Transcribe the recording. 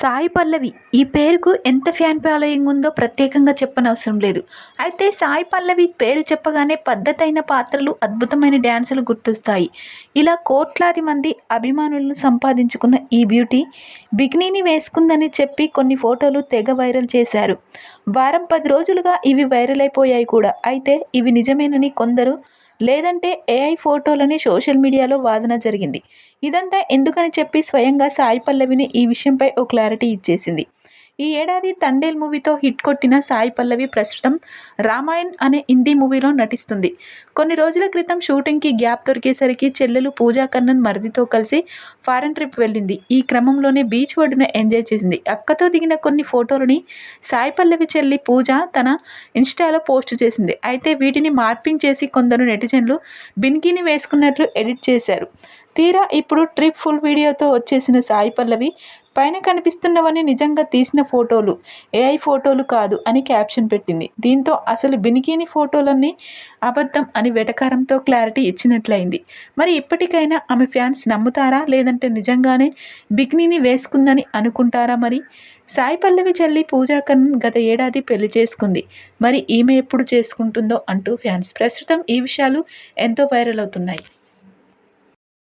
సాయి పల్లవి ఈ పేరుకు ఎంత ఫ్యాన్ ఫాలోయింగ్ ఉందో ప్రత్యేకంగా చెప్పనవసరం లేదు. అయితే సాయి పల్లవి పేరు చెప్పగానే పద్ధతైన పాత్రలు, అద్భుతమైన డ్యాన్సులు గుర్తొస్తాయి. ఇలా కోట్లాది మంది అభిమానులను సంపాదించుకున్న ఈ బ్యూటీ బికినీని వేసుకుందని చెప్పి కొన్ని ఫోటోలు తెగ వైరల్ చేశారు. వారం 10 రోజులుగా ఇవి వైరల్ అయిపోయాయి కూడా. అయితే ఇవి నిజమేనని కొందరు, లేదంటే ఏఐ ఫోటోలని సోషల్ మీడియాలో వాదన జరిగింది. ఇదంతా ఎందుకని చెప్పి స్వయంగా సాయి పల్లవిని ఈ విషయంపై ఓ క్లారిటీ ఇచ్చేసింది. ఈ ఏడాది తండేల్ మూవీతో హిట్ కొట్టిన సాయి పల్లవి ప్రస్తుతం రామాయణ్ అనే హిందీ మూవీలో నటిస్తుంది. కొన్ని రోజుల క్రితం షూటింగ్కి గ్యాప్ దొరికేసరికి చెల్లెలు పూజా కన్నన్ మరిదితో కలిసి ఫారెన్ ట్రిప్ వెళ్ళింది. ఈ క్రమంలోనే బీచ్ ఒడ్డున ఎంజాయ్ చేసింది. అక్కతో దిగిన కొన్ని ఫోటోలని సాయి పల్లవి చెల్లి పూజ తన ఇన్స్టాలో పోస్ట్ చేసింది. అయితే వీటిని మార్పింగ్ చేసి కొందరు నెటిజన్లు బికినీ వేసుకున్నట్లు ఎడిట్ చేశారు. తీరా ఇప్పుడు ట్రిప్ ఫుల్ వీడియోతో వచ్చేసిన సాయి పల్లవి పైన కనిపిస్తున్నవన్నీ నిజంగా తీసిన ఫోటోలు, ఏఐ ఫోటోలు కాదు అని క్యాప్షన్ పెట్టింది. దీంతో అసలు బికినీ ఫోటోలన్నీ అబద్ధం అని వెటకారంతో క్లారిటీ ఇచ్చినట్లయింది. మరి ఇప్పటికైనా ఆమె ఫ్యాన్స్ నమ్ముతారా, లేదంటే నిజంగానే బికినీని వేసుకుందని అనుకుంటారా? మరి సాయి పల్లవి చెల్లి పూజా కన్నన్ గత ఏడాది పెళ్లి చేసుకుంది. మరి ఈమె ఎప్పుడు చేసుకుంటుందో అంటూ ఫ్యాన్స్ ప్రస్తుతం ఈ విషయాలు ఎంతో వైరల్ అవుతున్నాయి.